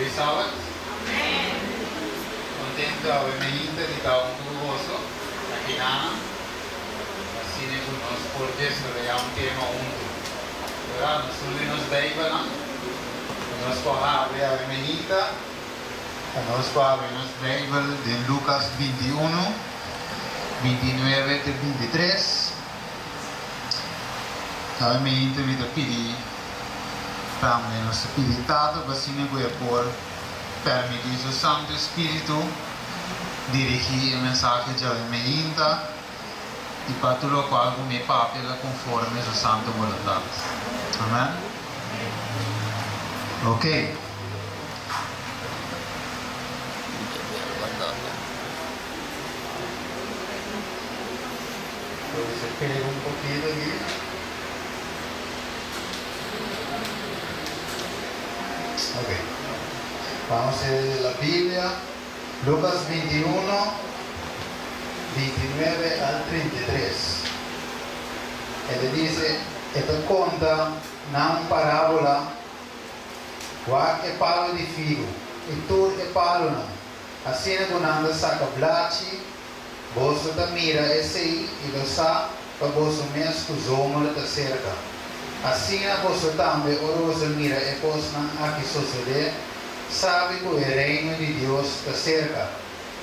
Feliz sábado. Contento obviamente de estar gozo aqui na assim nós por desarrollar um tema único. Agora nós nos Bíblia, nós podemos obviamente, nós podemos Bíblia de Lucas 21, 29 até 23. Obviamente me pedir também nós pedir tanto assim por permitir o Santo Espírito dirigir a mensagem de alimenta e para tudo o qual me papel conforme a Santa Vontade. Amém? Ok. Você pega um pouquinho aqui. Ok. Vamos a leer la Biblia, Lucas 21, 29 al 33. Ele dice, esta conta na parábola, qual é palo de figo, e tu é palo não. Assim é quando anda saca blachi, bolso da mira esse aí, e do sa, para bolso mesmo que os homens da cerca. Assim é bolso também, o rosa mira e pos não aqui suceder, sabe que o reino de Deus está cerca.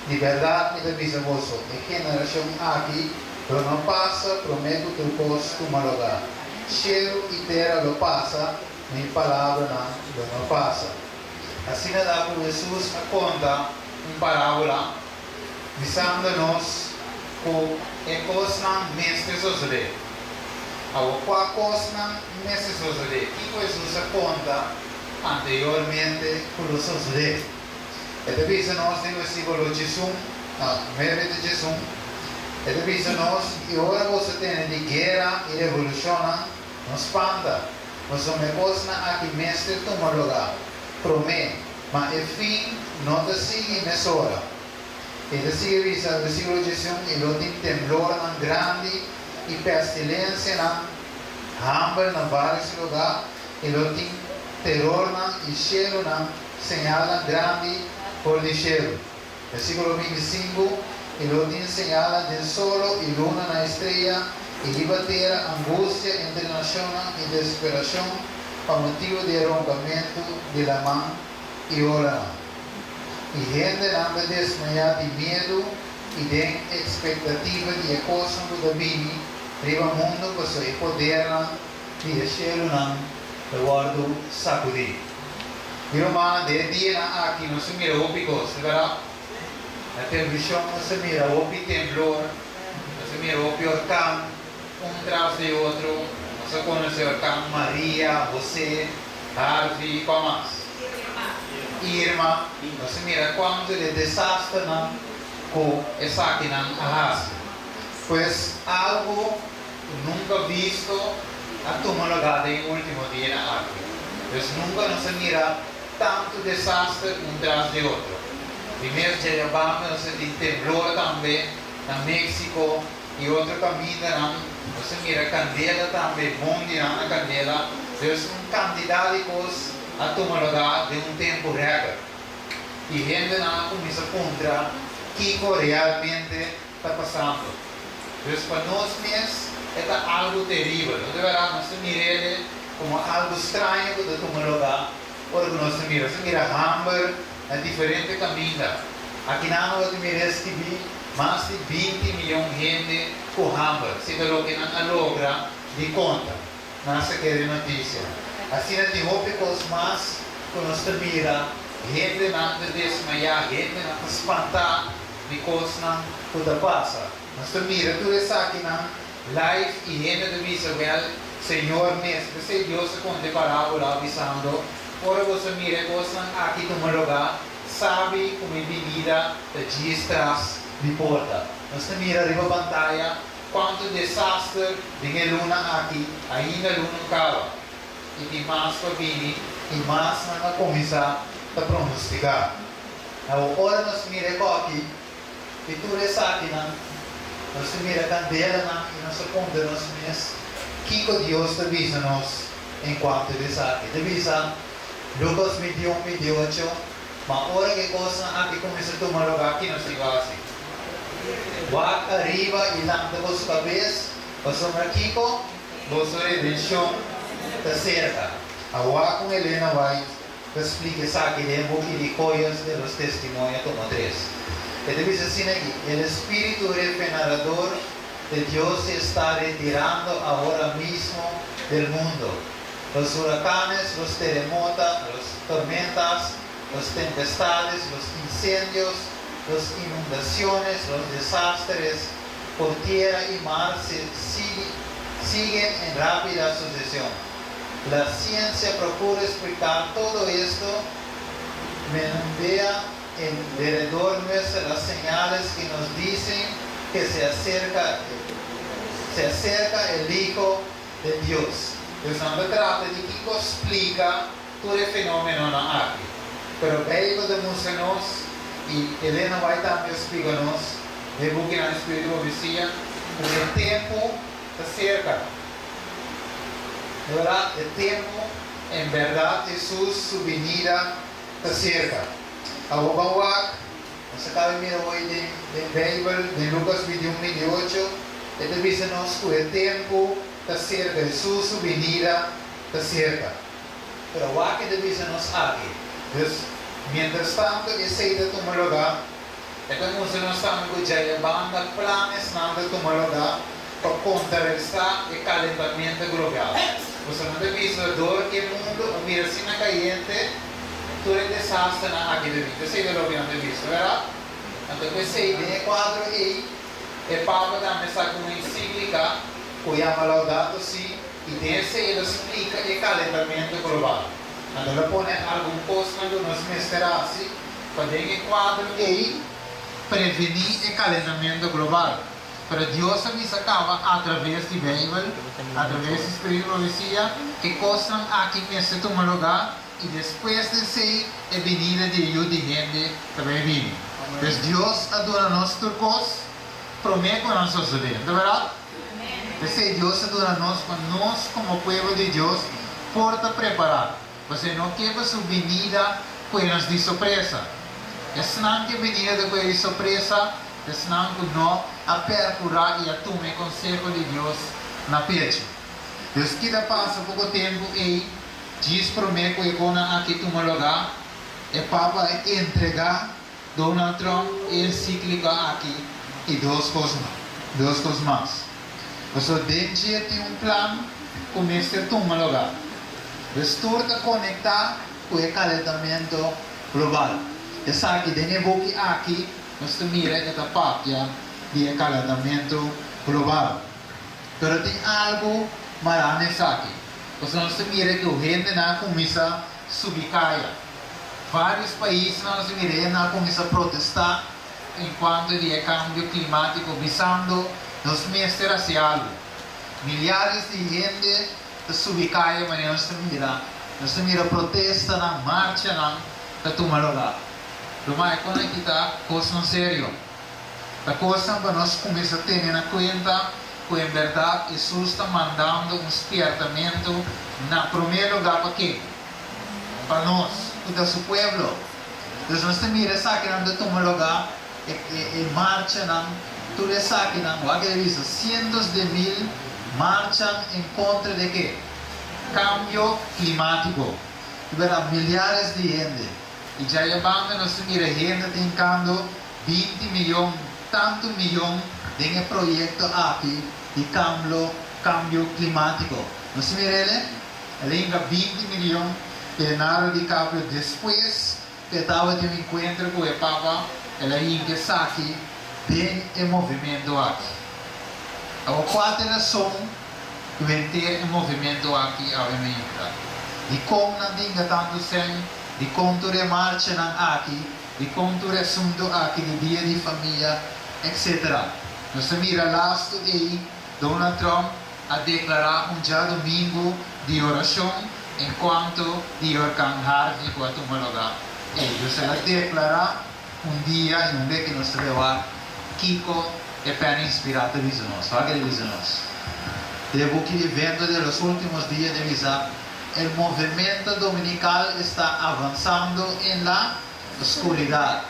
De verdade, me diz a você, a geração aqui, não passa, prometo que o posto lugar. Cheiro e terra lo passa, minha palavra não passa. Assim dá para Jesus a conta uma parábola, dizendo-nos que a coisa não mestre suceder. A coisa não mestre suceder. E Jesus a conta anteriormente por los suceder. Este dice-nos no versículo 9 de Jesús, este dice-nos que ahora você tem de guerra e revolução, não espanta, mas uma coisa aqui mestre toma lugar, promete, mas o fim não te sigue nessa hora. Este sigue dice el versículo 18, e lo tem temblor grande e pestilência, hambre em vários lugares, e lo tem terror e cielo señala grande por el cielo. Versículo 25, y lo señala del sol y luna na estrella, y debater angustia entre naciones y desesperación por motivo de rompimiento de la mano y hora. Y gente anda desmayada de miedo y de expectativa de cosas que vienen, arriba mundo que se poder de cielo lo guardo sacudir. Mi romana de dia aqui não se mira o pico, se verá. A televisão não se mira o temblor, não se mira o huracán, tras de outro. Não se conhece o huracán Maria, você, Harvey, qual mais? Irma. Não se mira quanto de desastre com essa aqui não arrasta. Pois algo nunca visto a tomar lugar em último dia aqui. Pois nunca não se mira tanto desastre tras de outro. Primeiro dia vamos de temblor também na México e outro caminho você mira candela também, bonde na candela. Deus quantidade de coisas a tomar lugar de tempo recorde. E gente não começa contra que realmente está passando. Deus para nós mesmos é algo terrível. Não deverá nós mirar como algo estranho que está tomando lugar. Porque nós mira hambre a diferente caminho. Aqui nós miramos que mais de 20 milhões de gente com hambre. Se falou que não logra de conta. Nessa quer notícia. Assim nós temos coisas mais que nós mira gente não desmaiar, gente não espantar de coisas que passa. Nós mira tudo isso aqui na live e gente de visa Senhor mesmo, se Deus conta parábola avisando. Ora você mira coisas aqui toma lugar, sabe como é vida de dias atrás de porta. Nós mira riba pantalla quanto desastre de luna aqui, ainda luna cava. E de mais para vir, e mais não começar a pronosticar. Agora nós mira aqui, e tudo isso aqui, nós mira candela e nós aponta nós mesmos, que Deus avisa nós enquanto desastre. Avisa Lucas 21, 28. Mas ahora que cosa aquí comienza a tomar lugar aquí no se va así. Walk arriba y levanta su cabeza, pasó Kiko, vossa redenção está cerca. A walk com Helena vai explicar isso aqui dentro de coisas dos testemunhos como 3. Ele diz assim aqui, o Espírito regenerador de Deus se está retirando agora mesmo do mundo. Os huracanes, os terremotos, as tormentas, as tempestades, os incêndios, las inundaciones, los desastres por tierra y mar siguen en rápida sucesión. La ciencia procura explicar todo esto, menudea en derredor nuestra las señales que nos dicen que se acerca el Hijo de Dios. Entonces no se trata de que explica todo el fenómeno aquí, pero la Biblia demuestra y Helena vai também explicar-nos, de que no Espírito de Profecia, o tempo está cerca. Agora, o tempo, em verdade, Jesus, sua venida está cerca. Agora, nós acabamos de ver hoje na Bíblia, em Lucas 21, 28, ele diz-nos que o tempo está cerca, Jesus, sua venida está cerca. Mas o que ele diz-nos aqui? Mientras tanto, ese de tomar lugar, entonces nós estamos com a banda planes de tomar lugar para contrarrestar o calentamento global. Você não tem visto a dor que o mundo mira assim na caliente, todo o desastre na aqui de vida. Você não tem visto, verdade? Então, esse de quadro aí, o Papa também está com uma encíclica, que chama Laudato Si, e desse ele explica o calentamento global. Allora pone alcun posto nos mesterassi para el quadro e prevenir el calentamiento global. Pero Dios avisa acaba a través de Bíblia, a través de Espírito de Profecia, que cosas aqui nesse toma lugar e depois de ser a venida de Deus de gente que vai vir. Então Deus adora-nos turcos, promete que nós sucedemos, não é verdade? Então Deus adora-nos quando nós, como povo de Deus, porta preparado. Você não quer a sua venida coisas de surpresa. É senão que a venida de surpresa, é senão que não a percurar e a tomar conselho de Deus na pecho. Deus que passa pouco tempo e diz promete que quando aqui toma lugar, o Papa entregar Donald Trump encíclica aqui e duas coisas mais. Você tem plano começa a tomar lugar. Torna a conectar com o calentamento global. Essa aqui, aqui, nós miramos a parte do calentamento global. Mas tem algo mais aqui. Nós miramos que a gente não começa a subir. Vários países nós miramos começam a protestar enquanto o cambio climático visando nos mestres hacia algo. Milhares de gente subicaya, mas nós mira protesta, marcha, para tomar lugar. Mas quando está coisa sério, a coisa para nós começar a ter na conta que em verdade Jesus está mandando despertamento na primeiro lugar para quê? Para nós, para o seu povo. Então nós mira essa que não tomar lugar e marcha, tudo essa que não, cientos de mil marchan en contra de qué? Cambio climático. Verá milhares de gente. Y ya llevando nos mira gente teniendo 20 millones, tanto millón de un proyecto aquí de cambio climático. Nos mira ele 20 millones de Leonardo DiCaprio después que estaba de un encuentro con el Papa, ele que saque bem el movimiento aquí. Há quatro razões que vem ter um movimento aqui à América. De como não tinha tanto sangue, de como tu marcha aqui, de como tu assunto aqui de dia de família, etc. Nós mira last day, Donald Trump a declarar dia domingo de oração, enquanto de Hurricane ficou a tomar lugar. Eles a declarar dia em que nós vamos Kiko e per inspirata visionos, que visionos. Devo que evento de los últimos días de visa, el movimiento dominical está avanzando en la oscuridad.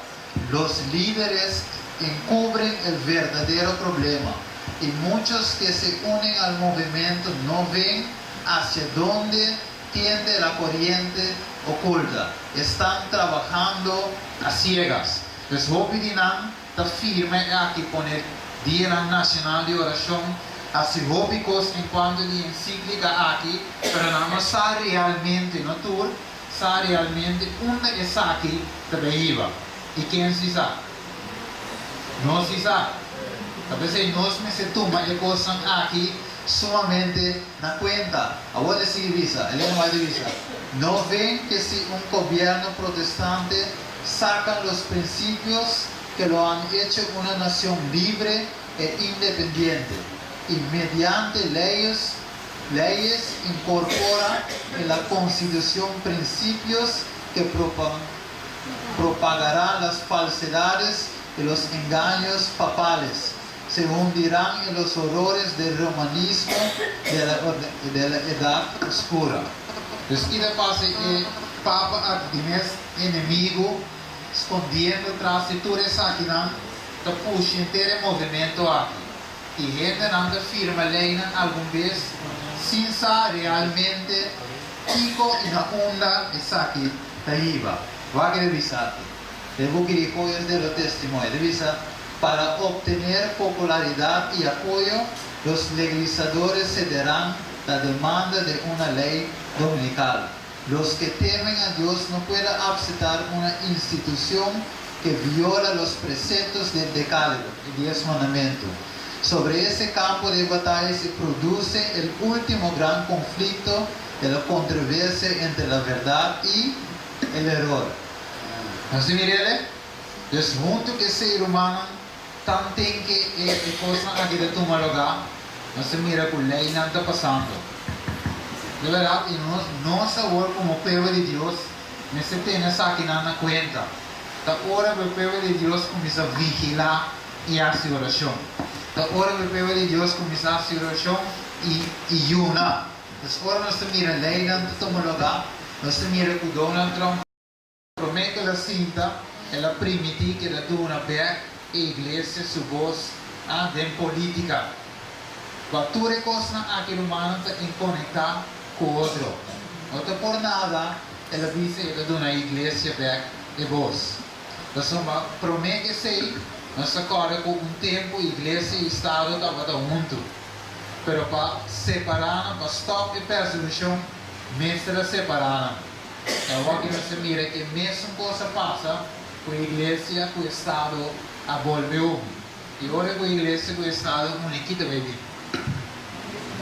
Los líderes encubren el verdadero problema y muchos que se unen al movimiento no ven hacia dónde tiende la corriente oculta. Están trabajando a ciegas. Entonces, Hopidinan está firme aquí poner Día Nacional de Oración, así hópicos en cuanto a la encíclica aquí, pero no más sabe realmente, no tú, sabe realmente una es aquí de iba. ¿Y quién sí sabe? No sí sabe. A veces no se toma de cosas aquí sumamente na cuenta. Ahora sí divisa, el lema de divisa. No ven que si un gobierno protestante saca los principios que lo han hecho una nación libre e independiente y mediante leyes incorpora en la Constitución principios que propagarán las falsedades y los engaños papales. Se hundirán en los horrores del romanismo de la edad oscura. Entonces, ¿qué le pasa? El Papa es enemigo, escondiendo tras de todo eso aquí, está pushando el movimiento aquí. Y gente anda firma leina alguna vez, sin saber realmente, Kiko y la onda es aquí, está iba. Va a revisar. Debo que dijo de los testimonios, revisa. Para obtener popularidad y apoyo, los legisladores cederán la demanda de una ley dominical. Los que temen a Dios no pueden aceptar una institución que viola los preceptos del Decálogo, el 10 mandamientos. Sobre ese campo de batalla se produce el último gran conflicto de la controversia entre la verdad y el error. Así mirele, es junto que el ser humano tan tem que cosas aquí de tomar lugar, no se mira con ley nada está pasando. De verdad, y no sabor como pueblo de Dios, no se tiene aquí nada en cuenta. Ahora el pueblo de Dios comienza a vigilar y hacer oración. Ahora el pueblo de Dios comienza a hacer oración y ayuna. Entonces ahora no se mira ley nada está tomar lugar, no se mira con Donald Trump. Promete la cinta, es la primitiva que la tuvo una vez. Iglesia, su voz de política. Cuando cosas aquí humano está en conectar con otro. No te por nada, él dice de una iglesia de voz. Entonces, promete que no se corre con un tiempo, iglesia y Estado estaban juntos. Pero para separar, para stop y persecución, mestra separar. Agora que você mira que mesmo coisa passa, com a igreja, com o Estado, a volveu. E agora com a igreja, com o Estado, que vai vir?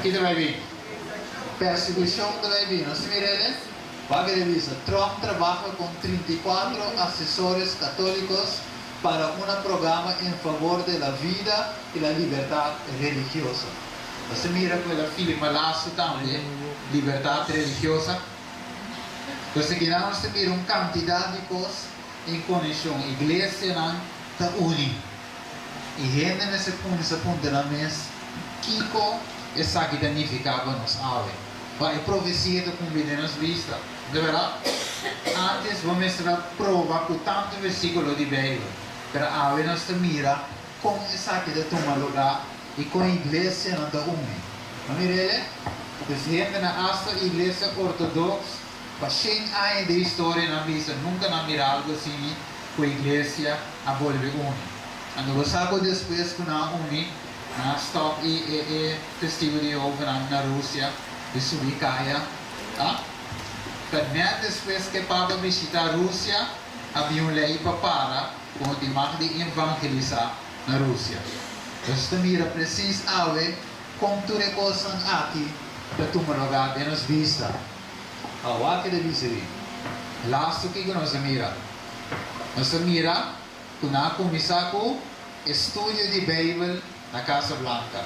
Que vai vir? Perseguição vai vir. Não se mira ele? Vaga de visa. Trump trabalha com 34 assessores católicos para um programa em favor da vida e da liberdade religiosa. Você mira com a filha Malasso também, liberdade religiosa. Entonces, que no se mira una cantidad de cosas en conexión. Iglesia está unida. Y gente en ese punto de la mesa, Kiko es aquí danificado nos ave. Va a profecía de convidarnos vista. De verdad, antes vamos a mostrar prueba con tantos versículos de Biblia. Pero ave no se mira con esa que de tomar lugar y con la iglesia no está unida. ¿No mire? Entonces, gente en la iglesia ortodoxa, para 100 años de historia na vista, nunca na mira algo assim com a igreja a volver unida. Quando você sabe depois que na uni, na stop e testigo de Jeová na Rússia, de Subicaia, tá? Mas depois que Papa visita a Rússia, havia uma lei para com o tema de evangelizar na Rússia. Então, você mira preciso a ver como tu reconcilias aqui para tomar lugar de nos vista. Agora que deve ser. Lasto que nos mira. Nos mira que nós começamos com estudo de Bíblia na Casa Blanca.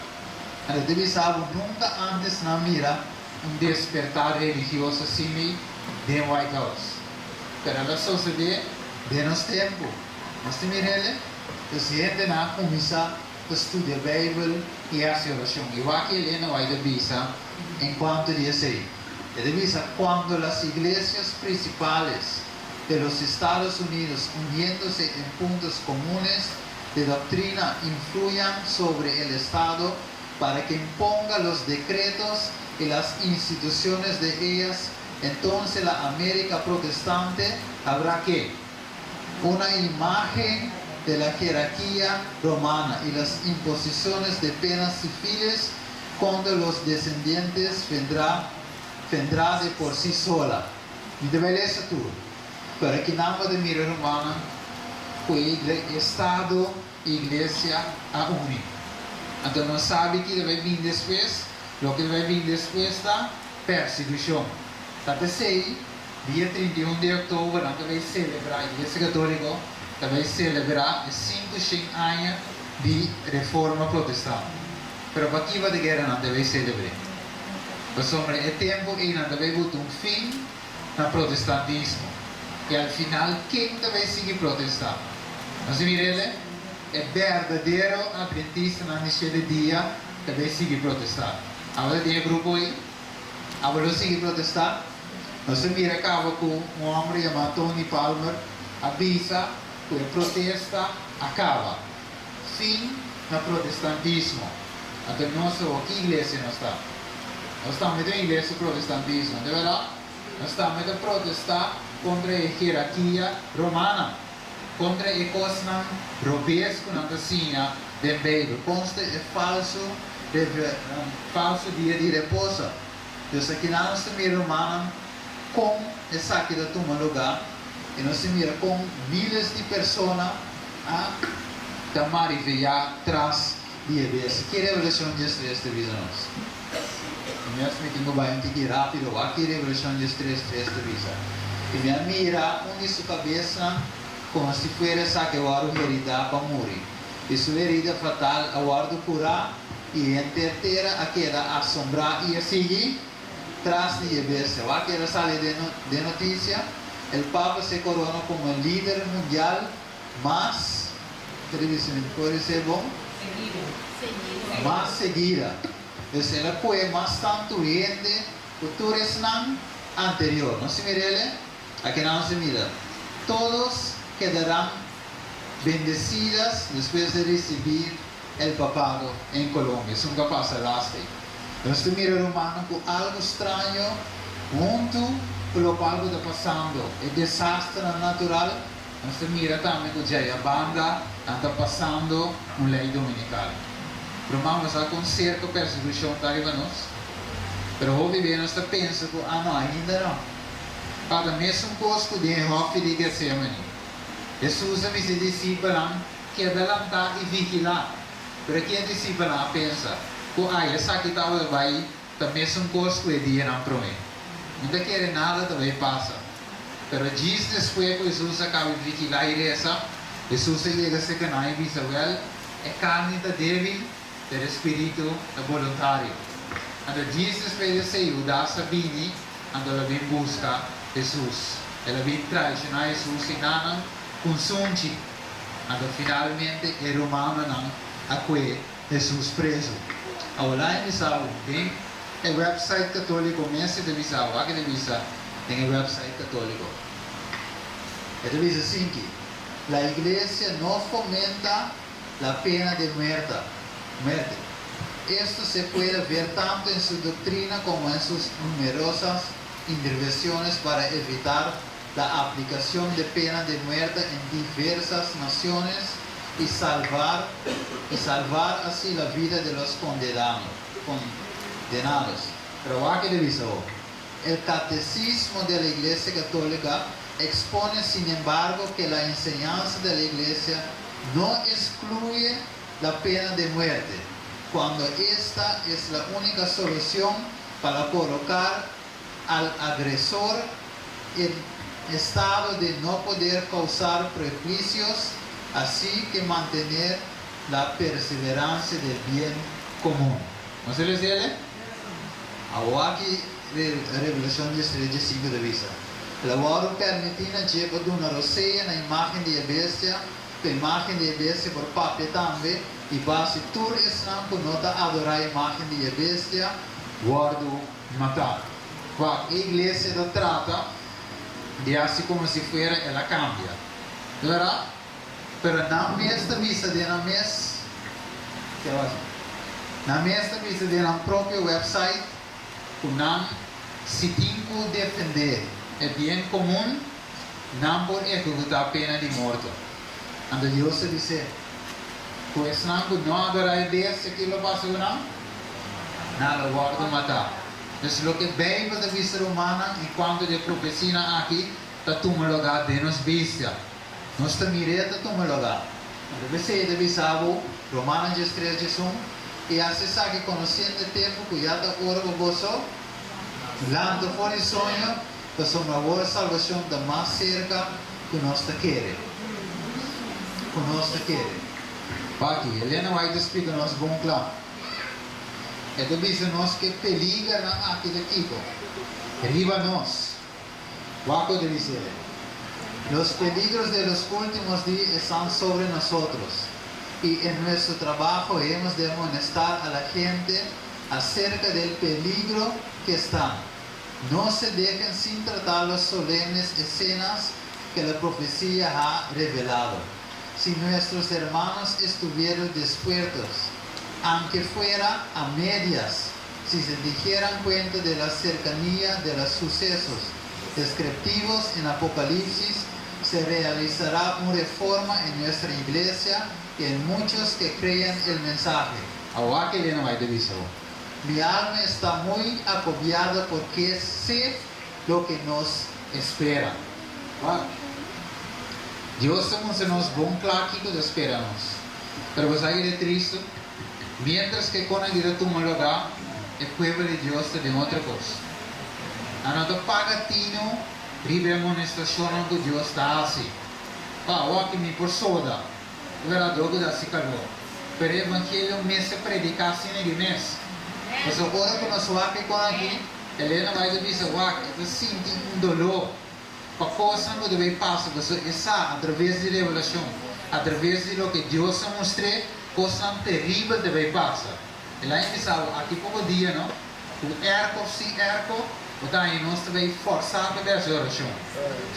Nós deve saber nunca antes na mira despertar religioso assim de White House. Pero ela sucede de nosso tempo. Nós mira ele. Então, gente na começar a estudar a Bíblia e a oração. Igual que ele não vai de visa enquanto dia sei. Y divisa, cuando las iglesias principales de los Estados Unidos, uniéndose en puntos comunes de doctrina, influyan sobre el Estado para que imponga los decretos y las instituciones de ellas, entonces la América protestante habrá que una imagen de la jerarquía romana y las imposiciones de penas civiles contra los descendientes vendrá de por sí sola. Y deve ler isso tudo. Para que não de mira romana, o Estado e Igreja a unir. Então não sabe que deve vir depois, o que deve vir depois da perseguição. Até sei, dia 31 de outubro, não deve celebrar a Igreja Católica, deve celebrar os 500 anos de reforma protestante. Mas para que vai de guerra não deve celebrar. Sobre é tempo que não deve botar fim no protestantismo. E al final, quem deve seguir protestando? Mas mirele, é verdadeiro adventista na naquele dia, deve seguir protestando. Agora tem grupo aí, agora seguir protestando. Nós mira acaba com um homem chamado Tony Palmer, avisa que a protesta acaba. Fim no protestantismo. Então nós, que igreja nós estamos? Nós estamos na igreja protestantismo, de verdade? Nós estamos a protestar contra a hierarquia romana, contra a coisa robesca na cozinha da Bíblia, consta é falso dia de repouso. Deus aqui não se mira romana com essa que da toma lugar, e não se mira com milhares de pessoas a tomar e ver atrás de vez. Que revelação de estresse de vida nós? Nós me tenho bem rápido, aqui revelação de estresse de vida. E me mira onde sua cabeça como se fosse essa que o herida para morrer. E sua herida fatal aguardo curar e enterteira aquela assombrar e seguir tras de verse. Aquela sale de notícia, o Papa se corona como o líder mundial mais, pode ser bom? Mais seguida. Ela foi mais tanto gente, culturas não anterior. Não se mira aqui não se mira. Todos quedarán bendecidas después de recibir el papado en Colombia. Es un capaz de lastre. Nos mira romano con algo extraño, junto con lo que algo está pasando. El desastre natural, nos mira también con la banda, está pasando una ley dominical. Romanos a con cierta persecución arribanos, pero hoy vivimos esta pensa que, no, ainda não. Para mesmo costo de enroque de Getsemane. Jesus me disse discípulos que adelantar e vigilar. Para que a discípula pensa, que essa aqui vai, também são coisas que dia não promete. Não quer nada, também passa. Mas diz depois que Jesus acaba de vigilar e reza, Jesus chega a se canar e diz, é carne da débil, é espírito da voluntário. Então diz depois de ser Judas Sabini, então ela vem buscar Jesus. Ela vem traicionar Jesus e não consunte. Então finalmente é romano não acolhe Jesus preso. Agora em Bissau, tem o website católico mesmo de Bissau, aqui de Bissau tem o website católico. Ele diz assim que a igreja não fomenta a pena de muerte. Esto se puede ver tanto en su doctrina como en sus numerosas intervenciones para evitar la aplicación de pena de muerte en diversas naciones y salvar así la vida de los condenados. Pero aquí le digo, el catecismo de la Iglesia Católica expone sin embargo que la enseñanza de la Iglesia no excluye la pena de muerte, cuando esta es la única solución para colocar al agresor en estado de no poder causar prejuicios, así que mantener la perseverancia del bien común. ¿No se les dice? Ahora aquí, revelación de estrella 5 de vista. La guarda permitina lleva de una rosella na imagen de bestia, la imagen de bestia por papel también, y base tur Islam por nota adorar a imagen de bestia, guardo matar. a iglesia lo trata de así como si fuera ela cambia, ¿verdad? Pero na mesma visa de na mes, que vai? Na mesma visa de na próprio website, o nam se tinco defender é bem comum, não por executar a pena de morte. Ando Deus dice, pues não adorar a Deus se aquilo passa ou não, nada guarda matar. Então, o que bem para a vista humana, enquanto de profecia aqui, está tomando lugar de nos vistas. Nós também está tomando lugar. Deve ser de visavo, Romanos 13:1, e assim sabe conhecendo o tempo que já está ora para você, lanto fora de sonho, que são uma boa salvação da mais cerca que nós queremos. Que nós queremos. Aqui, Helena vai explicar-nos bom claro. É de dizer nós que peligra na aqui daqui, arriba nós. Waco de dizer, los peligros de los últimos días están sobre nosotros y en nuestro trabajo hemos de amonestar a la gente acerca del peligro que están. No se dejen sin tratar las solemnes escenas que la profecía ha revelado. Si nuestros hermanos estuvieran despiertos, aunque fuera a medias, si se dijeran cuenta de la cercanía de los sucesos descriptivos en Apocalipsis, se realizará una reforma en nuestra iglesia y en muchos que crean el mensaje. Mi alma está muy agobiada porque sé lo que nos espera. Dios nos bom claro que esperamos. Pero pues hay de triste, mientras que con la vida toma lugar, el pueblo de Dios está de otra cosa. A nota pagatino, ribe amonestação que Deus está assim. O que me por soda, verá dogo da se calor. Pero o evangelho me se predicar assim ninguém mês. Mas agora que nós vamos aqui com aqui, Helena vai dizer que está sentindo dolor. Para coisa que deve passar, você está através de revelação, através de lo que Deus mostrou, coisa terrível deve passar. E lá em aqui pouco dia, não? O erco, sim erco. Portanto, nós também forçar para essa oração.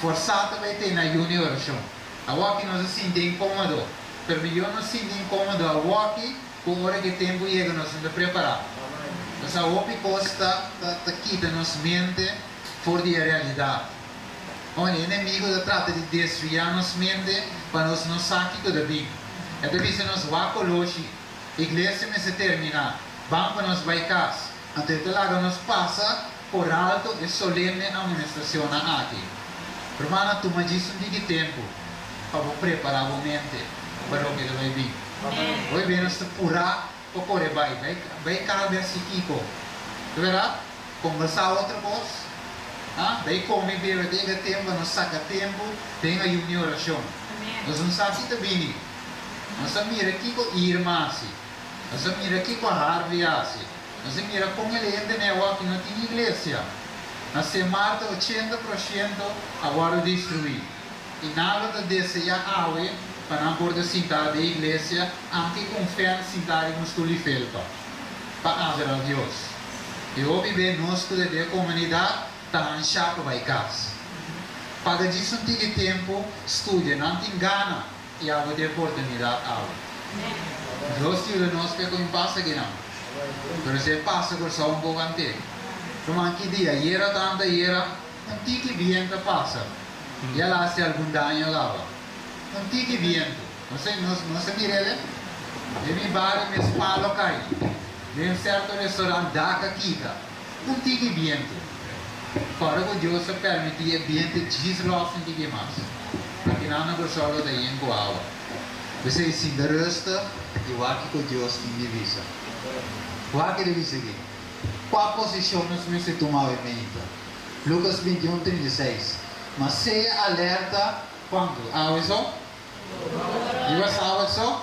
Forçar também tem na oração. A que nós se sentimos incômodo. Pero eu não sinto incômodo. A que com hora que tempo chega, nós estamos preparados. Mas a outra coisa está quita nossa mente fora da realidade. O inimigo trata de desviar nossa mente para nós não saber tudo bem. Então, se nós vamos Colossi, a igreja se terminar, vamos para nós vai casa. Então, lá nós passa por alto e solene amonestação aqui. Hermana, tu me diz de tempo para preparar a mente para o que vai vir. Vai vir nós purar o que vai caber se Kiko. Verá? Conversar outra coisa. Vai comer beber de tempo, não saca tempo, tem a oração. Nós não sabemos se bem. Nós mira Kiko irmã assim. Nós mira Kiko Harvey assim. Nós mira como ele entra na que não tem igreja. Nós se mata 80% agora destruir. E nada de desejar algo para não poder sentar da igreja, anche com fé sentar em musculi felpa. Para adorar a Deus. E hoje vem nós da comunidade, está em chapa vai casa. Para disso não tem tempo, estuda, não tem gana e há de oportunidade algo. Deus tira nós que com passa que não. Pero se passa por só pouco antes. Como aqui dia, era tanta era, não tinha que viento passa. E ela se algum dano lá. Não tinha que viento. Não sei mirele. E mi barrio me espalho cai. De um certo restaurante da Kika. Não tinha que viento. Para que Deus se permitia viento desloço de que mais. Aqui não é só daí em Goa. Você se interessa e o que Deus tem divisa. O que deve seguir? Qual posição nós se tomar em mente? Lucas 21:36. Mas seja alerta quando? Isso? E você sabe isso?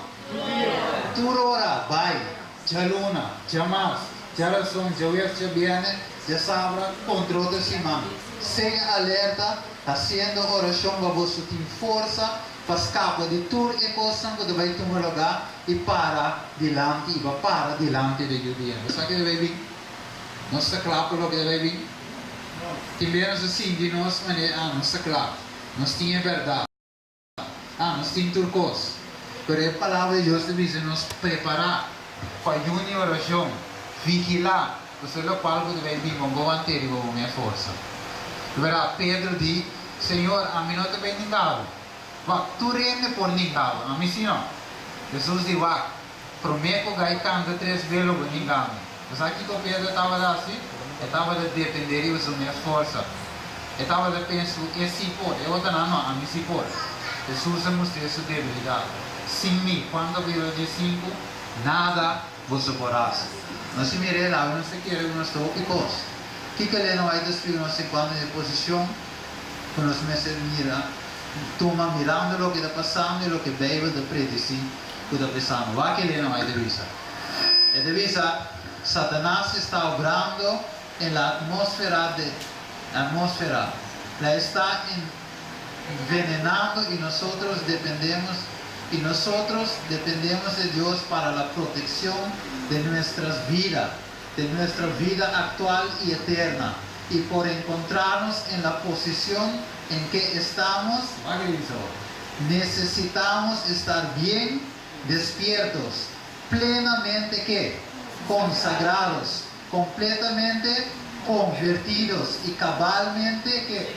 Turora, vai, jaluna, jamas, jalason, jawias, jabiane, jasabra, controle de mano. Seja alerta, fazendo oração para você ter força para escapar de tudo e coisas que vai tomar lugar e para dilante de Judea. Você que deve vir? Não está claro o que deve vir? também nós assim de nós, nós claro, nós tínhamos verdade, nós tínhamos turcos. Pero a palavra de Deus diz nos preparar para a oração, vigilar, isso é o qual você vai vir com a minha força. Verá, Pedro diz, Senhor, a mim não te vem ninguém. Tu rende por ninguém, a mim sim não. Jesus diz, prometo que vai cantar 3 vezes por ninguém. Mas aqui que Pedro estava assim, estava a depender de minha força. Estava a pensar, esse pode, eu não, a mim sim pode. Jesus mostrou sua debilidade. Sem mim, quando virou de 5, nada você poderás. Nós se miramos lá, não se quer, nós estamos picos. Que ele não vai despedir nós enquanto em posição, quando nós mira, toma mirando o que está passando e o que veio de predicir, o que está pensando. Vai que ele não vai divisar. E divisa, Satanás está obrando na atmosfera, la está envenenando y nosotros dependemos de Dios para la protección de nuestras vidas, de nuestra vida actual y eterna, y por encontrarnos en la posición en que estamos, necesitamos estar bien despiertos, plenamente ¿qué? Consagrados, completamente convertidos y cabalmente ¿qué?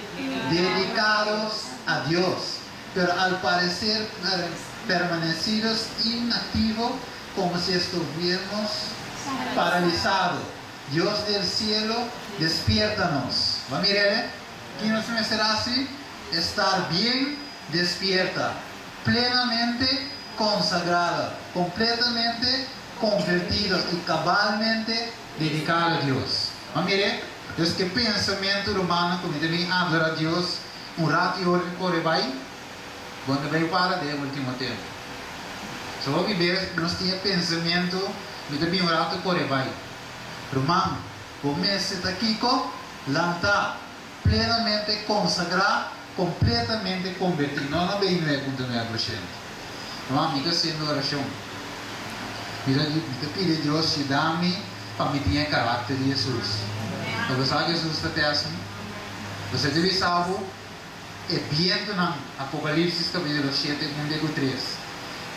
Dedicados a Dios, pero al parecer permanecidos inactivos como si estuviéramos paralizados. Dios del cielo, despiértanos. ¿Va a mirar? ¿Quién nos será así? Estar bien despierta, plenamente consagrada, completamente convertidos y cabalmente dedicados a Dios. ¿Va a mirar? Es que pensamiento humano, como también habla a Dios, un rato y por ahí, cuando vai para de último tempo. Só que ver nós tinha pensamento, me também um rato por aí. Romano, começa daqui com lantar, plenamente consagrar, completamente convertido. Não bem não é com o meu projeto. Romano, me está sendo oração. Me pede Deus te dá-me para me ter caráter de Jesus. Você sabe que Jesus está assim? Você deve saber. E viendo en Apocalipsis capítulo 7, 1 3,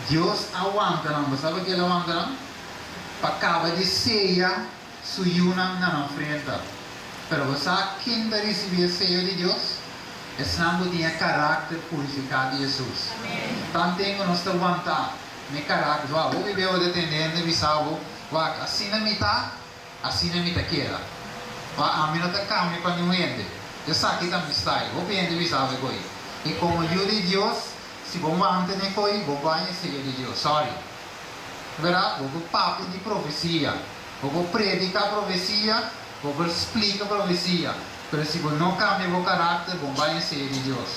Dios aguanta, ¿sabe qué le aguanta? Para acabar de sellar su yuna en la frente. Pero ¿sabe quién va a recibir el sello de Dios? Es el que tiene carácter purificado de Jesús. Tan tengo nuestra aguantar, mi carácter, vou viver detendendo e sabe, assim na mitad queda. A mí no te cambia para ninguém. Eu sabe que também está aí, vou pedir de sabe coi. E como eu de Deus, se vou manter coi, vou conhecer de Deus, sorry. Verá, vou papo de profecia, vou predicar profecia, vou explicar profecia. Mas se vou não cambiar o caráter, vou conhecer de Deus.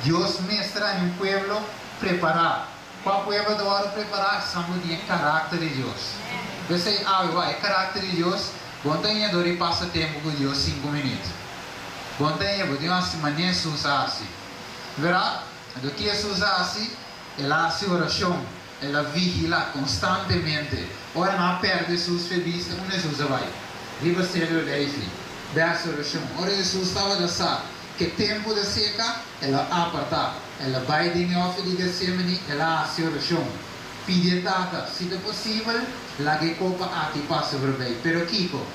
Deus mestra em um povo preparar. Qual povo do ano preparar? Somos de caráter de Deus. Você, é caráter de Deus. Quando tem dor e passa tempo com Deus 5 minutos. Quando tem uma semana Jesus assim. Verá? Do que Jesus assim, ela se oração, ela vigila constantemente. Ora não perde Jesus feliz, onde Jesus vai. Riba sério leifi. Verso oração. Ora Jesus estava dançando. Que tempo de seca, ela aparta. Ela vai de novo de Getsemane, ela se oração. Pide data, se é possível, la que copa aqui passa por bem. Pero Kiko,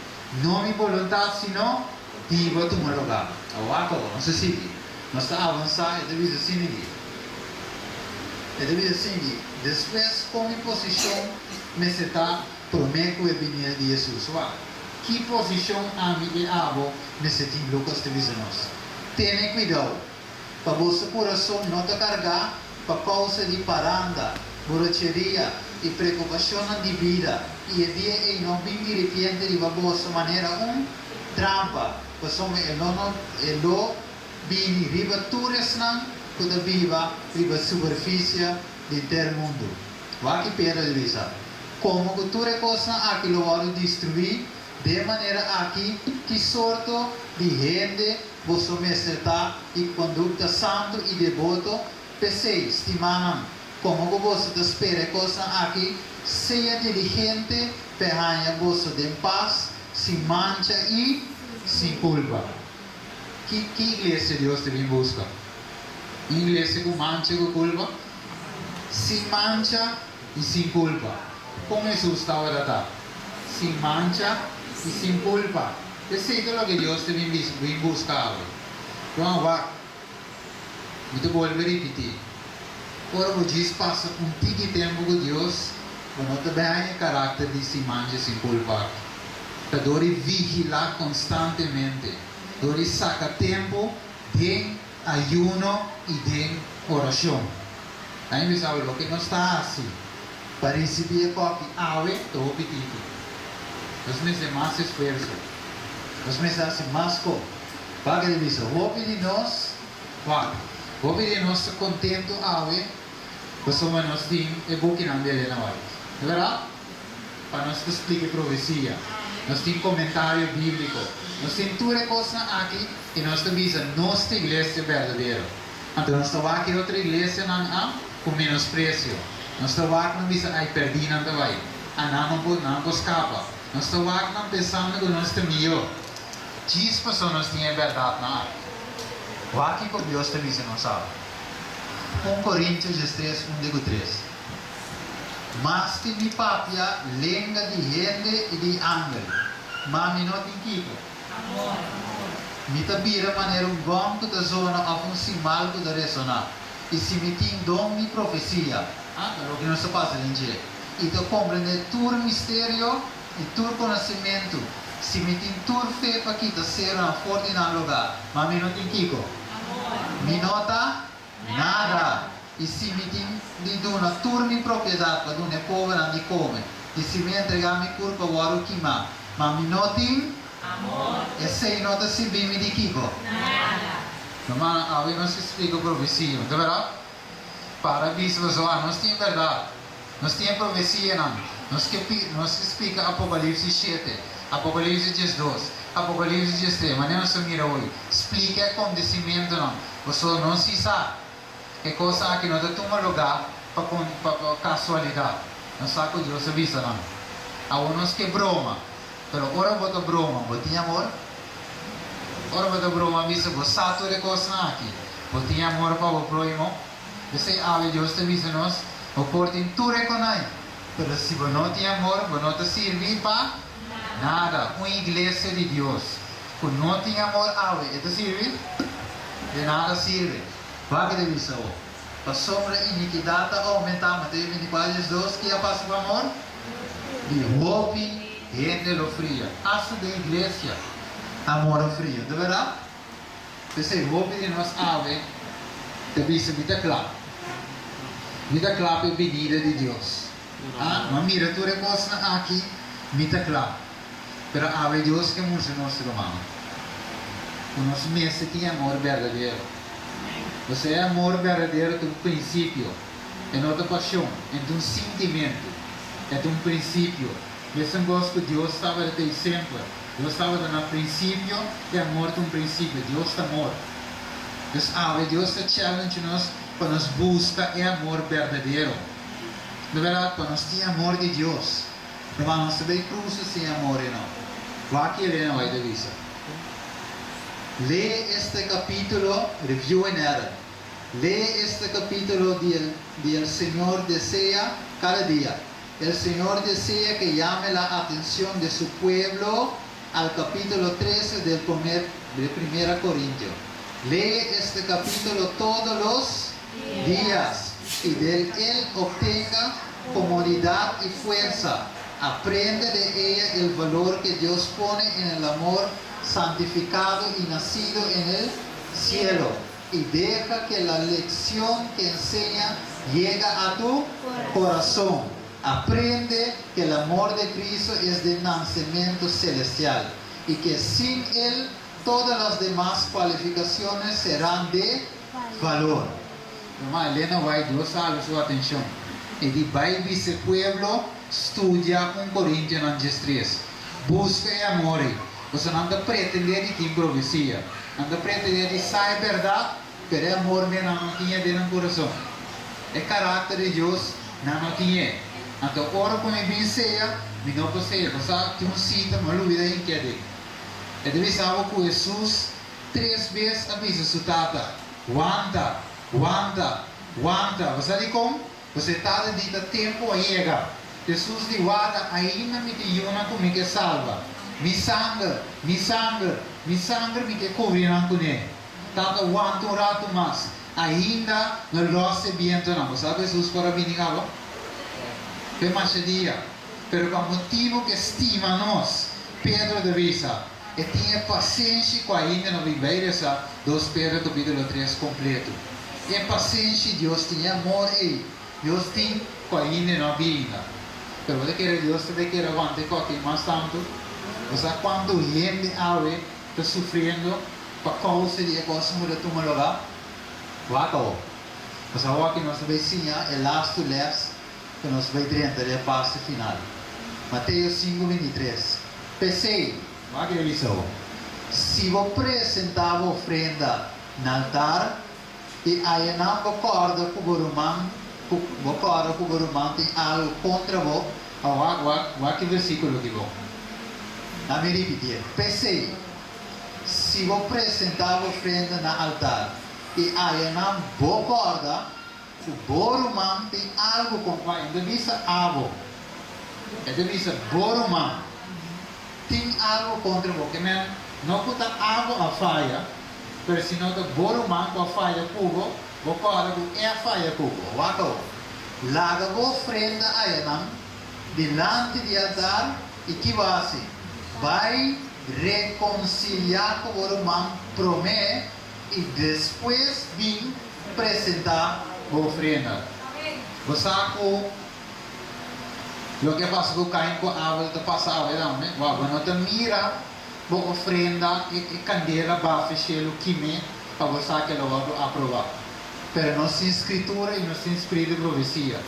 não me vontade, senão diva tu meu lugar. Awako, não se sigue. Nós está avançar e deve ser seguir. E deve seguir. Depois, como posição, me está prometo e vinha de Jesus. Que posição a mim e abo me senti Lucas te nós. Tenha cuidado para vosso coração não te carregar para causa de paranda, borracheria e preocupação de vida e dia e não vim de repente de vossa maneira trampa, pois não vini riba turis nang kuda viva riba superfície de ter mundo. Vai que Pedro diz, como cultura coisa aqui lo vado destruir de maneira aqui que sorto de gente vosso mestrata e conduta santo e devoto pensei estimanam como vosso espera coisa aqui seja diligente perhanha vosso de paz sem mancha e sem culpa. que iglesia Dios te busca? Iglesia con mancha, con culpa? Sin mancha y sin culpa. Como Jesús estaba tratado. Sin mancha y sin culpa. Es eso lo que Dios te busca. Vamos a te vuelvo a repetir. Ahora vos pasa un tiki tiempo con Dios, no te vean el carácter de sin mancha y sin culpa. Te dori vigilar constantemente. Dori saca tiempo de ayuno y de oración. Ahí me sabe lo que no está así. Para recibir copi ave, todo petito. Los meses más esfuerzo. Los meses hace más cosas. Para que dice, vos pedimos, vos pedimos contento ave, pues somos nos din e buquinan de la vai. ¿De verdad? Para nos explique profecía. Nos tiene comentario bíblico. Nos tiene toda cosa aquí y nos avisa nuestra iglesia verdadera. Entonces nos va aquí otra iglesia con menosprecio. Nos va aquí avisa ay perdida de vai. No escapa. Nos va aquí pensando que nuestro mío. 10 personas tienen verdad na. Va aquí con Dios te avisa no sabe. 1 Corintios 3, 1-3. Mas que mi papia lenga de gente e de ángel. Mami não tem kiko. Mi tabira maneira gonco da zona of um simalco da ressonar. E se me tem dom mi profecia. O que não se passa em dia. E tu compreende tur mistério e tur conhecimento. Se me tem tur fé para que tu seja forte na lugar. Mami não tem kiko. Mi nota nada. E se me di una turni propriedade para dune povera di come e se mi entregar mi culpa waru kima ma mi noti amor e se nota si bimi di kiko nada ma a non si spiega profecia de verdade para bispo so nós tem verdade nós tem profecia não nós explica Apocalipse 7 Apocalipse 12 Apocalipse 13 mas não se mira hoje explica acontecimento não você não se sabe que cosa que no te toma lugar para casualidad. No saco Dios avisa no. A unos que broma, pero ahora bota broma, botinha amor. Ahora bota broma, avisa vos sato de cosas aquí. Botinha amor para o prójimo. Dice ave Dios te avisa nos, o portin tu reconai. Pero si vos no tienes amor, vos no te sirve para nada. Una iglesia de Dios, con no tiene amor ave, ¿te sirve? De nada sirve. Vaga de vista, a sombra iniquidade aumentar, Mateus 24, 2, que passa o amor? De roupe, gente lo fria. Aça da igreja, amor frio. De verdade? Você roupe de nós ave, te vista vida clara. Vida clara é pedida de Deus. Mas mira, tu recosta aqui, vida clara. Pero ave Deus que muda nosso romano. O nosso mestre tem amor verdadeiro. Você é amor verdadeiro de um princípio, é outra paixão, é um sentimento, é um princípio. Esse gosto que Deus estava desde sempre. Deus estava no princípio e amor de um princípio. Deus é amor. Deus está challenge nós para nos buscar é amor verdadeiro. De verdade, para nós ter amor de Deus. Não vamos saber cruz sem amor não. Vai que ele não vai ter vista. Lee este capítulo, review en error. Lee este capítulo de el Señor desea cada día. El Señor desea que llame la atención de su pueblo al capítulo 13 de 1 Corintios. Lee este capítulo todos los días y de él obtenga comodidad y fuerza. Aprende de ella el valor que Dios pone en el amor santificado y nacido en el cielo y deja que la lección que enseña llegue a tu corazón. Aprende que el amor de Cristo es de nacimiento celestial y que sin él todas las demás cualificaciones serán de valor. Mamá Elena va a Dios a su atención y de baile ese pueblo estudia 1 Corintios 3. Busca amor. Você não anda pretender de improvisação, anda pretender de saber verdade, pero é amor que não tinha dentro do coração. É caráter de Deus, não tinha. Então, ora como é bem ceia, me não possui. Você tem um sítio, uma luvida em que é. É de saber que Jesus 3 veces avisa su tata. Aguanta, aguanta, aguanta. Você sabe como? Você está dito tempo a chegar. Jesus diz, guarda, ainda me diuna comigo que salva. Mi sangue, mi sangue, mi sangue me que cobrirá com ele. Tata aguanta um rato mais. Ainda não losse viento não. Você sabe Jesus para vir cá? Que mais dia. Pero por motivo que estima nós, Pedro de visa. E tinha paciência com ainda não viver essa 2 Pedro capítulo 3 completo. E paciência, Deus tinha amor e Deus tinha com ainda não vinda. Pero você quer Deus te quer aguante com aqui mais tanto. Você quando gente ave está sofrendo por causa de coisas muda toma lugar. Waco. Você vai que nós vai ensinar é last to last que nós vai treinar a parte final. Mateus 5:23. Pensei, vai que ele só. Se vou apresentar ofrenda no altar e aí não concorda com o Gurumã, tem algo contra você, vai que versículo que vou. A me repetir. Pensei, se vou apresentar ofrenda no altar e aí não concorda, o Gurumã tem algo contra você, ainda visa avo. Ainda visa Gurumã. Tem algo contra você, que não puta avo a falha, mas se não te Gurumã com a falha cubo, você pode a falha cubo. Waco. Laga a ofrenda a Yanam, delante de altar, e que vai reconciliar com o Gurumã, promete, e depois vir apresentar a ofrenda. Você sabe lo que passa com Caim com a ave, está passando, né? Quando você mira a ofrenda e candela, bafe, chelo, quime, para você que ela vai aprovar. Pero não se escritura e não se escrita profecia.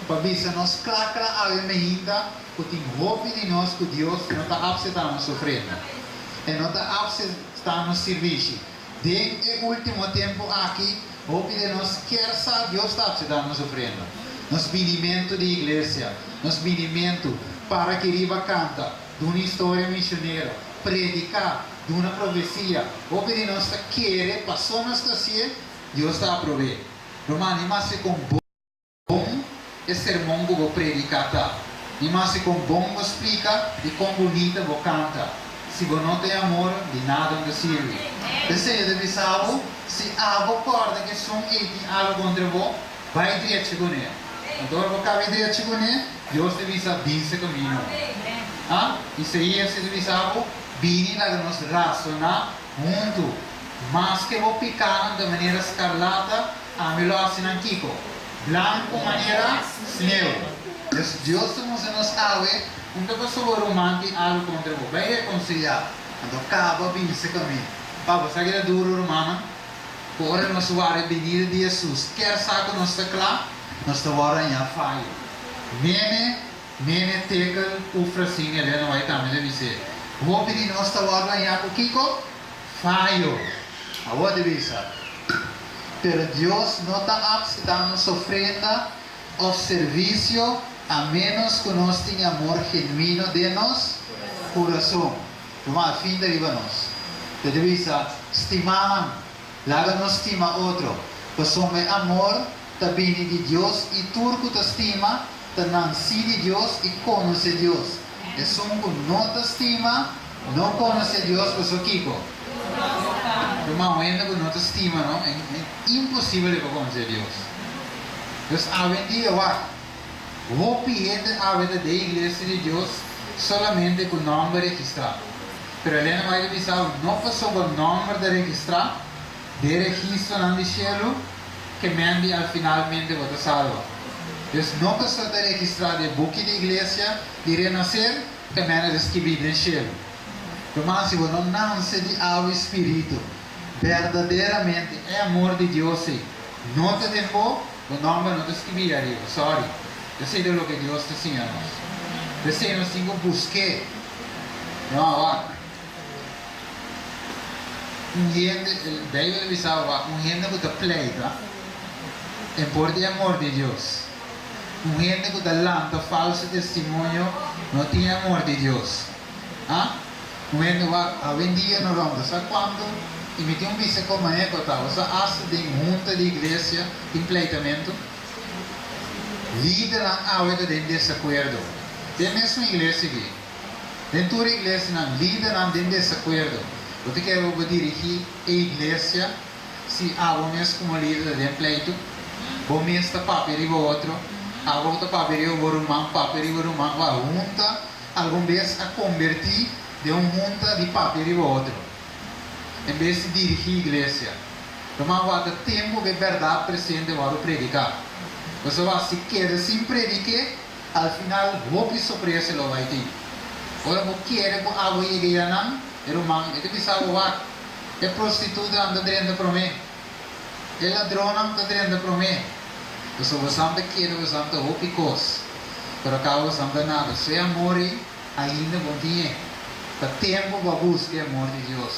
Para ver nós clacra a ave ainda, que tem roupa de nós com Deus, que não está absetando a ofrenda. E não está absetando o serviço. Desde o último tempo aqui, roupa de nós quer saber Deus está absetando a ofrenda. Nos vinimento de igreja, nos vinimento para que riba canta de uma história missionária, predicar de uma profecia, ou que nós quer, passou nós assim, Deus está a prover. Romano, mas com bom é sermão que vou predicar, mas com bom vou explica e com bonita vou canta. Se você não tem amor, de nada não serve. Desejo de visar, se a você corda que são algo contra você, vai direto com ele. Então, você vai direto com ele, Deus te visa bem esse caminho. Isso aí é se visar, bem lá que nós racionar junto. Mas que vou picar de maneira escarlata, a melhor assim não Kiko. Blanco maneira sneu. Deus nos ave, onde você vai romântico algo contra você, vai reconciliar. Então, acaba bem esse caminho. Para você que é duro, romano, agora nós vamos venir de Jesus. Quer saber que nós está claro? Nós estamos a falha. Mene tekel ufrasinha, ele não vai também dizer. Vou pedir nós estamos a com Kiko? Falho. Agora deve ser. Pero Deus não está aceitando nossa ofrenda ou serviço a menos que nós tenhamos amor genuíno de nosso coração. Como a fim de arriba nós. Deve ser, estimar, lá nós estima outro. Pois somos amor, também de Deus, e turco te estima, te não se de Deus e conhece Deus. E somos que não te estima, não conhece Deus, pois o Kiko. Irmão, ainda que não te estima, não? É impossível de conhecer Deus. Então, hoje em dia, vou pedir a vida da igreja de Deus solamente com o nome registrado. Mas ele não vai avisar, não foi só o nome de registrar, de registro no cielo, que mende al finalmente vai te salva. Então, não é só de registrar de book de igreja, de renascer, que mende escrever no cielo. Mas se você não nasce de ao Espírito, verdadeiramente é amor de Deus, não te deixou, o nome não te escrevi arriba, sorry. Eu sei do que Deus te ensina a nós. Eu sei nós temos que buscar. Não, gente, Bíblia avisava, gente que te pleita, é por de amor de Deus. Gente que te lança falso testemunho, não tem amor de Deus. Gente, hoje em dia não vamos, sabe quando? e me tem visto como é que eu estava, só acha de junta de igreja, de empleitamento, líder não há de desacordo. Tem mesmo igreja aqui. Dentro da igreja, não líder não tem desacordo. Eu te quero dirigir a igreja, se há um mês como líder de pleito, o mês está papel e o outro, há outro papel e o irmão, papel e o irmão, a junta, alguma vez a convertir de junta de papel e o outro. Em vez de dirigir a igreja. Mas o tempo de verdade presente para predicar. Você vai se quer sem predicar, al final, vou que surpresa lo vai ter. Ora, vou querer que a água chegue a não, irmão, ele precisa voar. É prostituta anda dentro para mim. É ladrão anda dentro para mim. Você vai sempre querer, você sempre vou picos. Por acaso, você sempre nada. Se é amor, ainda bom dia. Para tempo, para buscar amor de Deus.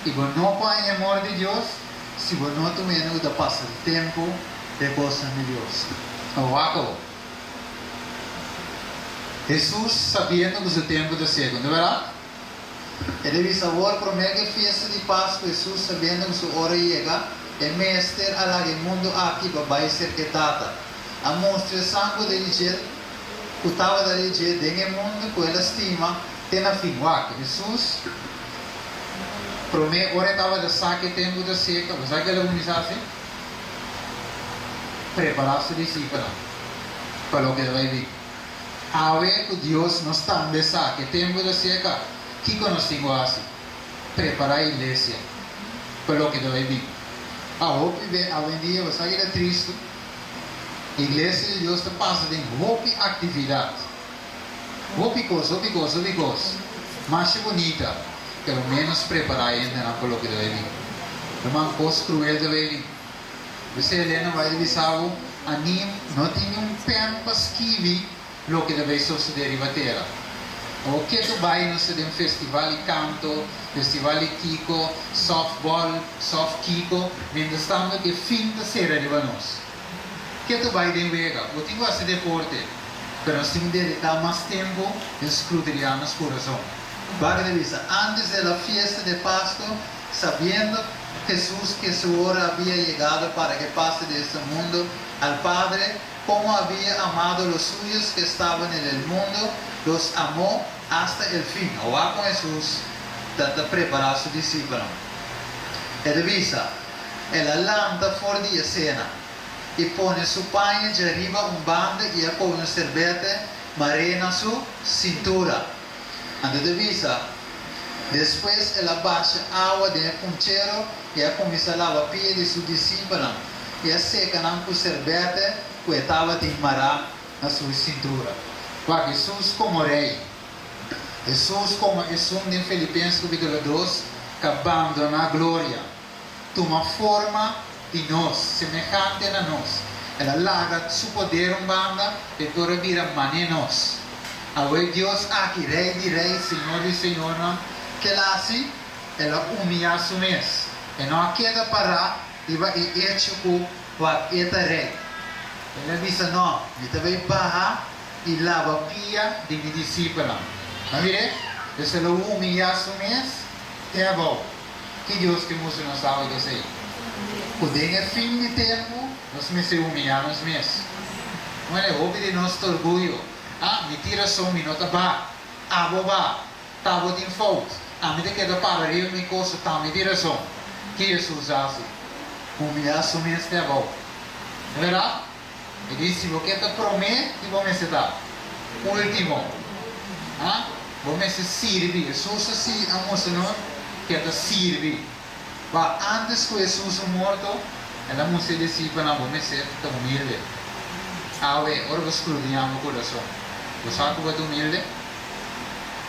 E quando não põe amor de Deus, se você não também não passa o tempo de coisas de Deus. O acabou. Jesus sabendo que o tempo da segunda, verdade? Ele disse agora para mim que festa de Páscoa, Jesus sabendo que sua hora chega, é mestre a que mundo aqui vai ser quitada. A demonstração que ele diz, que estava da dizer, dentro do mundo que ele estima, tem a fim. Jesus para mim, agora estava de saque tempo da seca, mas sabe o que ele começou assim? Preparar-se de si para o que vai vir. A ver que Deus não está de saque tempo da seca, que conhecemos assim? Preparar a igreja para o que vai vir. Hoje em dia, você sabe que é triste. A igreja de Deus passa de roupa atividade. Roupa coisa, mais bonita. Pelo menos preparar ainda na coloque de vir. Irmão, construir de vir. Você Helena vai dizer algo, anim não tinha pen para escrever o que deve suceder em Batera. O que tu vai no um festival de canto, festival de Kiko, softball, soft Kiko, ainda estamos que fim da série de nós. Que tu vai de vega? Eu tenho esse deporte, mas tem de dedicar mais tempo a escrutinizar nos corações. Antes da fiesta de Páscoa, sabendo Jesus que su hora había llegado para que pase de este mundo al Padre, como había amado los suyos que estaban en el mundo, los amó hasta el fin. Ahora con Jesús, de preparar a su discípulo. Él avisa, él adelanta fuera de escena y pone su paño de arriba un bande y con una cerveza marina su cintura. Antes de visa, después él abaja agua del punchero y comienza a lavar pies de su discípulo y seca con cerveza que estaba de mará na sua cintura. Para Jesus como rei, Jesus como Jesús de Filipenses capítulo 2, que abandona a glória, toma forma de nós, semejante a nós. Ela larga seu poder banda e agora vira mané nós. Agora Deus aqui, rei de rei, Senhor de Senhor, que ela assim, ela humilha a sua mês. E não queda parar e vai hecho com o rei. Ela diz, não, eu vai barrar e lava a pia de minha discípula. Não vire? Se ela humilha a sua mês, é bom. Que Deus que mostra não sabe que sei. O dia é fim de tempo, nós me se humilhamos mês. Não é houve de nosso orgulho. Me tira só um minuto, tá botando fogo. Me queda para eu me coço, me tira só. Que Jesus hace? Humilhar sua mês é bom. É verdade? Ele disse, você te promete que vou me dar. Último. Vou me servir. Jesus se emocionou que te servir. Mas antes que Jesus morto, ela me disse, vou me ser humilde. Agora vou escrutinhar meu coração. Você sabe que vou humilde?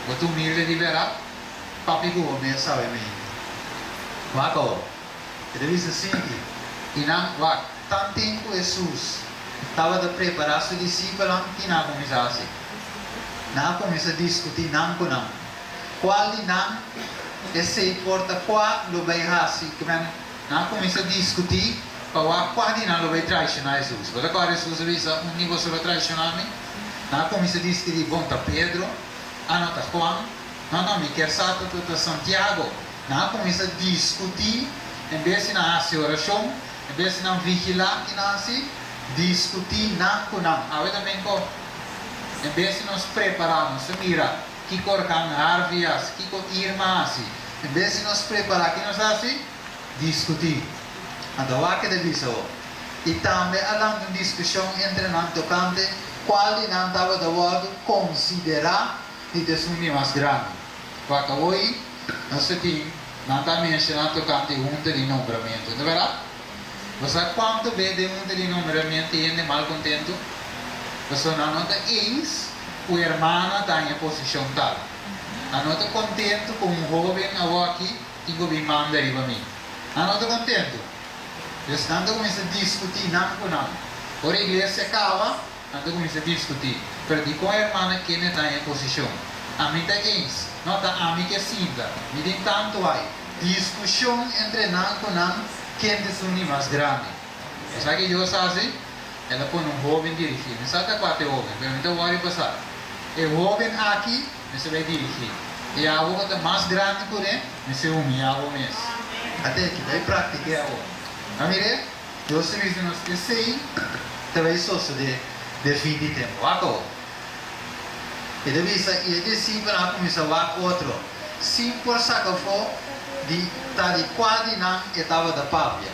Vou humilde de verdade? Papi que vou me sabe bem. Agora, ele disse assim, e não, tanto tempo Jesus estava a preparar seu discípulo que não começasse. Não começa a discutir não com não. Qual de não, esse importa qual lo vai fazer. Não começa a discutir para qual de não lo vai traicionar Jesus. Porque agora Jesus diz, nível sobre traicionar-me. Não começa a discutir, bom, está Pedro, não está Juan, não, me quer saber, está Santiago. Na começa a discutir, em vez de na oração, em vez de na vigilar que nasce, discutir na kunam. Awe também ko, em vez de nos prepararmos, mira, que cor kang harvias, que cor irma assim. Em vez de nos preparar, que nós assim, discutir. Adawa que deve ser. E também além de discussão entre nós tocante, qual de nós estava da word considerar e desumir mais grande. Porque hoje nós temos nós também mencionando tocante junta de nombramento, não é verdade? Você quanto vê de junta de nombramento e ainda mal contento? Você não nota eis o irmão está em posição tal. Não está contento com um jovem aqui que o manda riba mim. Não está contento. Deus não começa a discutir não com não. Por a igreja acaba, não começa a discutir. Pero de com a irmã que está em posição. A mim está eis. Não está a mim que sinta. Me tem tanto aí. Discussão entre não com não. Quem é mais grande? Sabe que Deus faz assim? Ela põe um jovem dirigir. Não sabe quatro jovens. Pero não está a passar. O jovem aqui, você vai dirigir. E a outra está mais grande por ele, você humilha o mesmo. Até que vai praticar a outra. Amire, Deus se diz nos que sei, talvez só de fim de tempo. Acabou. E deve ser, e ele sempre não começa a outro. Sim, por sacafo, de tal e qual de não estava da pátria.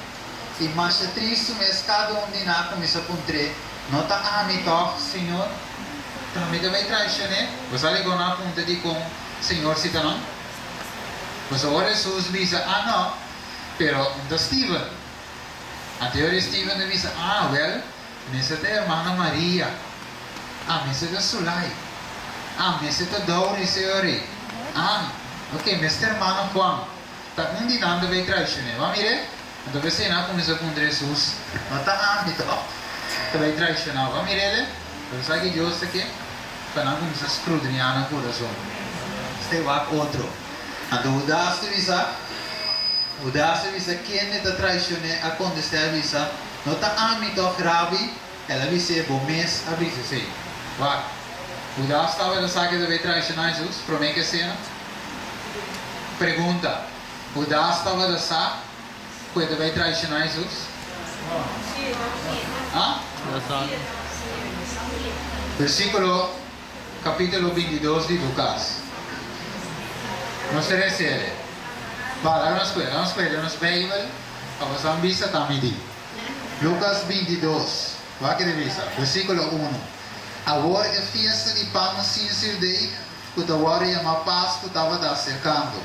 E mais triste, mas cada de nós começa a encontrar, não está amigo, Senhor. Também vai traicionar. Você ligou na ponta de com Senhor cita não? Você ora Jesus diz, não, pero da Steven. A teoria Steven diz, well, nessa é a irmã Maria. Nessa é a Sulai. Nessa é a Dori, Senhor. Ok, nessa é a irmã Juan. Tá de nada vai traicionar. Vamos ver? Então você não começa com Jesus. Não está âmbito. Vai traicionar. Vamos ver ele? Pero sabe que Deus aqui? Para não começar a escrudriar no coração. Este é outro. Então o das avisa quem está traicionando acontece avisa. Não está âmbito grave. Ela avisa bom mês avisa sim. O das estava a saber que vai traicionar Jesus. Promete que cena. Pergunta. O das estava a saber que vai traicionar Jesus. Versículo capítulo 22 de Lucas. Nos recebe. Vamos Bible. Vamos a visa tamidi. Lucas 22. Vai que visa. Versículo 1. Agora é festa de pão sem sirdeio, que agora é uma Páscoa que estava acercando.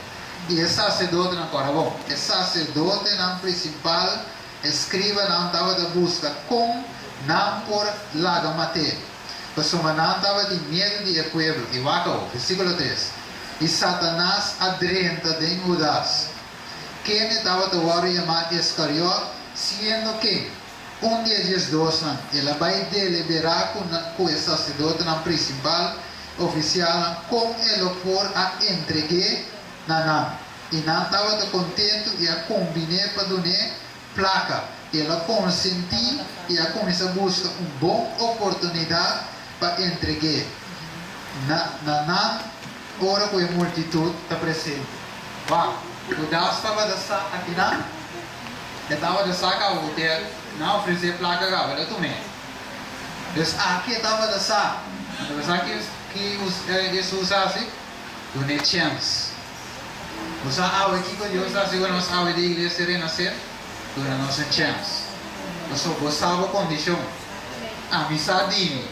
E o sacerdote não era bom. O sacerdote não principal, escriba não estava da busca com não por lado mater. Mas o não estava de medo do povo. E vai acabou. Versículo 3. E Satanás adrenta de Judas. Quem estava agora chamado Iscariote, sendo que dia de dois, ele vai deliberar com o sacerdote principal, oficial, como ele for a entregar na e não estava contente e a combinar para donar placa. Ele consentiu e a começou a buscar uma boa oportunidade para entregar. Na hora que a multidão está presente. O das estava aqui na. Estava de saca o hotel, não oferecer placa agora, eu tomei. Então aqui estava de saca. Então aqui que Jesus assim, do net chance. Você abre aqui com Deus assim quando nós abre de igreja renascer, do nosso chance. Nós gostava da condição. Amizade.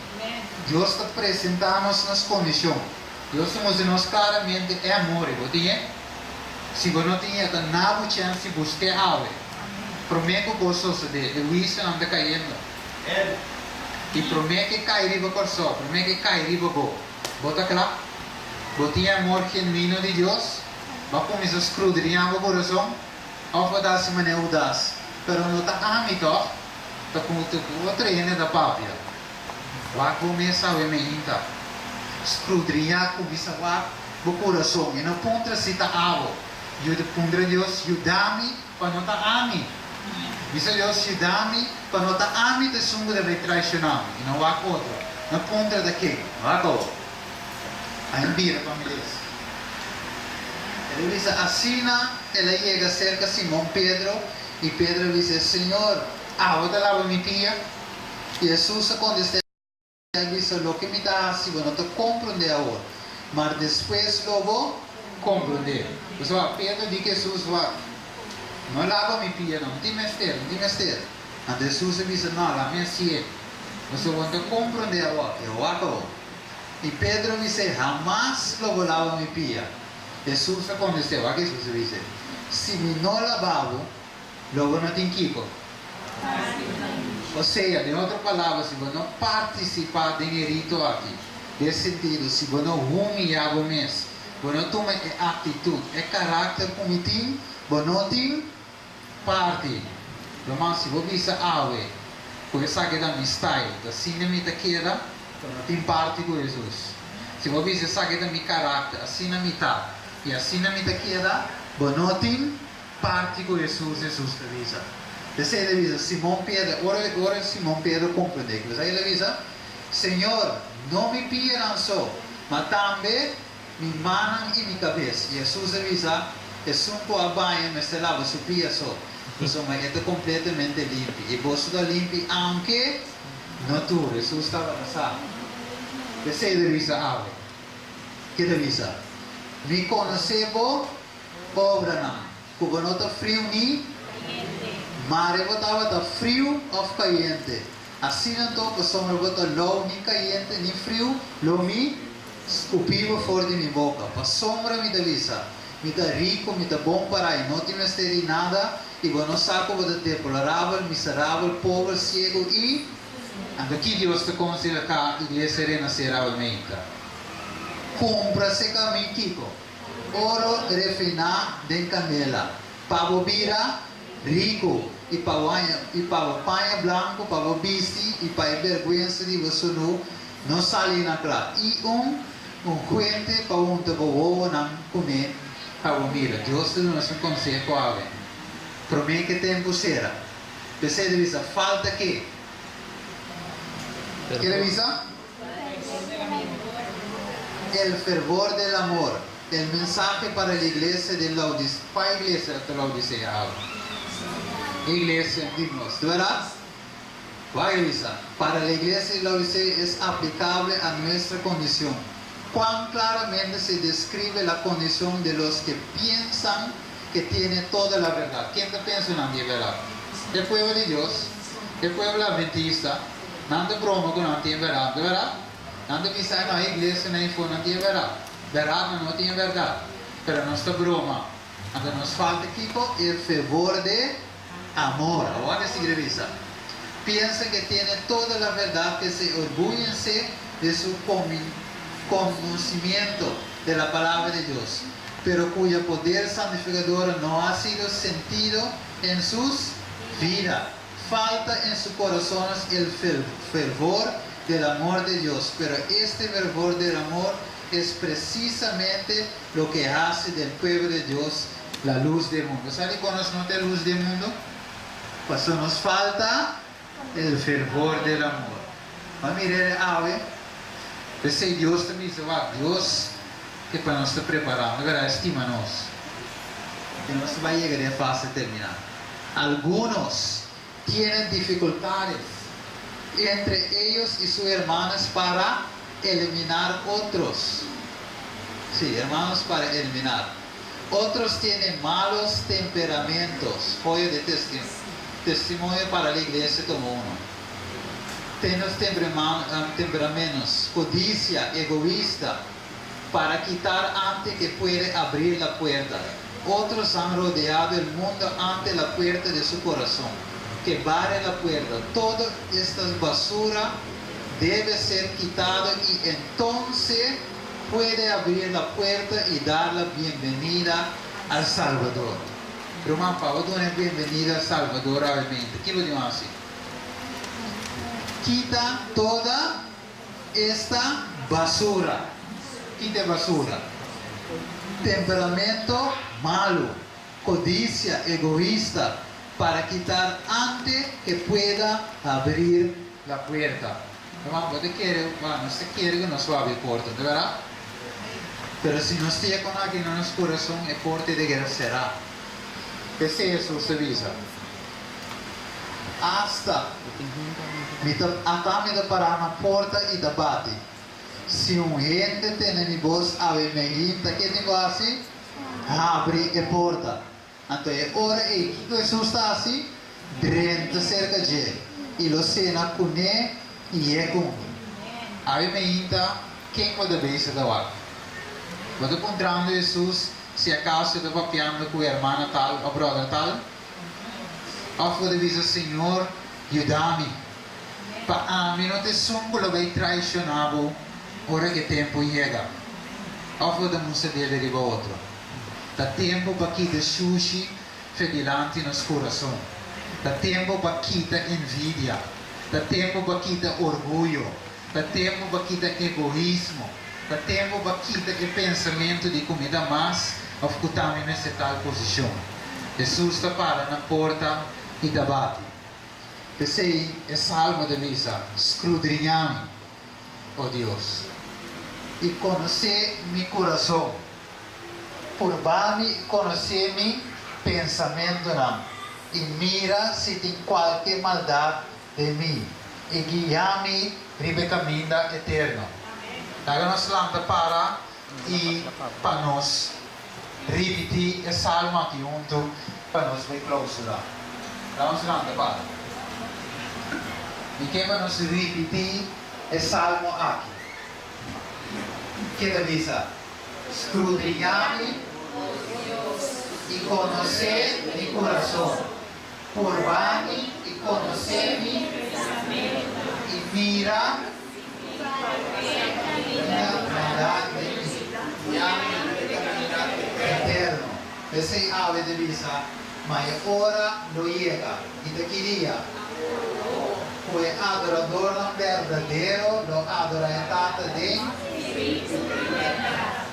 Deus está apresentando-nos nas condições. Deus somos nós claramente é amor, se você não tinha nada chance de buscar algo, promete que você suceder, o isso não está caindo. E promete que cai riba corso, promete que cai riba go. Bota claro? Você tinha amor genuíno de Deus, vai começar a escrudriar o coração, ou vai dar-se maneira audaz, mas não está amigo, está com o outro ene da pápia. Vai começar a ver escrudriar com isso o coração, e não ponta se está água. Eu pondré Deus, ajuda-me para não estar amigo. Diz Deus, ajuda-me para não estar amigo de sungo de traicionar. E não há outro. Não ponta daqui. Não há outro. A embira para me dizer. Él dice, así él llega cerca a Simón Pedro y Pedro dice, Señor, agua te lava mi pia. y Jesús contesta, dice, lo que me da así, no te comprende ahora, mas después lo voy a Comprender. Pessoal, Pedro diz que Jesus vai, não lava mi pia, não tem mestre, não tem mestre. And Jesús dice, no, la mía sí es. Você vai te compreender agora. Eu acabo. Y Pedro dice, jamás lo volaba mi pia. Jesús Aconteceu, aqui Jesus dice. si me no lavabo, luego no te equipo. Ou seja, em outra palavra, se você não participar de rito aqui, Nesse sentido, se você não humilhar o mês, você não toma atitude, caráter como tem, você não tem parte. Mas se você visa algo, começar a dar style, da cinema da queda, tem parte com Jesus. Se você visa saber da meu caráter, assim na mitad, e assim na mitad queda, você não tem parte com Jesus, Jesus te visa. Desde ele diz, Simão Pedro, agora Simão Pedro compreende. Aí ele diz, Senhor, não me piram só, mas também me manan e minha cabeça. E Jesus diz, é um pouco a banha, mas se lava sua pia só. Então, mas é completamente limpo. E você está limpo, aunque não tu, Jesus estava cansado. Desde ele diz, que ele diz, me conhecebo, obra não. Como não está frio nem, mas eu estava frio ou caliente. Assim não estou com sombra, eu estou low, nem caliente, nem frio, low me escupivo fora de minha boca. Para sombra me avisa, me dá rico, me dá bom para ir, não te mestre nada, e eu não saco vou ter deplorável, miserável, pobre, cego e... Aqui Deus te considera que a igreja renascerá realmente. Compra-se caminho, Kiko. Oro refinado de canela, pavo vira rico, e para panha branco, para bici, e para vergonha de você não sair na clara. E cuente para te vou não comer. Mira, Deus te dá um conselho para Para mim que tempo será. Pensei de vista, falta que? que ele avisa? El fervor del amor. El mensaje para la iglesia de Laodicea. Para a igreja de Laodicea. Iglesia, Dignos, ¿verdad? Para la iglesia de Laodicea es aplicable a nuestra condición. Cuán claramente se describe la condición de los que piensan que tienen toda la verdad. ¿Quién te piensa en la verdad? El pueblo de Dios, el pueblo adventista, no te broma con la verdad, ¿verdad? No te piensa en la iglesia, no hay verdad. Verdad no tiene verdad, pero no está broma. Entonces nos falta equipo el fervor de amor. Ahora se revisa. Piensa que tiene toda la verdad, que se orgullense de su conocimiento de la palabra de Dios, pero cuyo poder santificador no ha sido sentido en sus vidas. Falta en sus corazones el fervor del amor de Dios, pero este fervor del amor es precisamente lo que hace del pueblo de Dios la luz del mundo. ¿Sabe cuándo no es la luz del mundo? Pues nos falta el fervor del amor. Vamos a mirar ave. Pensei, Deus também diz, Deus que para nós está preparando, agora estima-nos. Que no se va a llegar de fácil terminar. Algunos tienen dificultades entre ellos y sus hermanos para eliminar otros. Sí, hermanos, para eliminar. Otros tienen malos temperamentos. Joya de testimonio para la iglesia como uno. Tienen temperamentos, codicia, egoísta, para quitar antes que puede abrir la puerta. Otros han rodeado el mundo ante la puerta de su corazón, que barre la puerta. Toda esta basura debe ser quitada y entonces puede abrir la puerta y dar la bienvenida al Salvador. Romano Paulo dá uma bienvenida al Salvador realmente. ¿Qué lo digo así? Quita toda esta basura. Quita basura. Temperamento malo, codicia, egoísta, para quitar antes que pueda abrir La puerta. Romano, você quer que não suave a porta, não é verdade? Pero si nos tiene con alguien en nuestro corazón, es porte de guerra será. Ese es su servicio. Hasta acá me parar na porta e debate. Se gente tem em voz a ver que negócio, abre a porta. Então é hora que Jesus está assim, dentro cerca de e lo cena com ele e é com. A quem pode ver isso da hora? Quando encontrando Jesus, se acaso está papiando com a irmã tal ou brother tal, ou pode dizer, Senhor, ajuda-me. Para mim não te songo vai traicionado, ora que tempo chega. Ou pode mostrar dele de outro. Dá tempo para quitar sushi delante nos coração. Dá tempo para quitar envidia. Dá tempo para quitar orgulho. Dá tempo para quitar egoísmo. Dá tempo para quitar o pensamento de comida mais ou ficar nessa tal posição. Jesus está para na porta e debate. Pensei, é salmo de missa, escudriñame, oh Deus, E conhecer meu coração. Por me conhecer meu pensamento não. E mira se tem qualquer maldade de mim. E guia-me para caminho eterno. Daga nós lanta para e para nós repetir o salmo aqui junto para nós ver clausura. Vamos lanta para. E que para nós repetir o salmo aqui. Que diz? Escudriñar-me e conhecer meu coração. Por me e conhecer-me e mira eterno. Esse ave de visa, mas ora lo llega e te queria. Foi adorador verdadeiro, lo adora etata de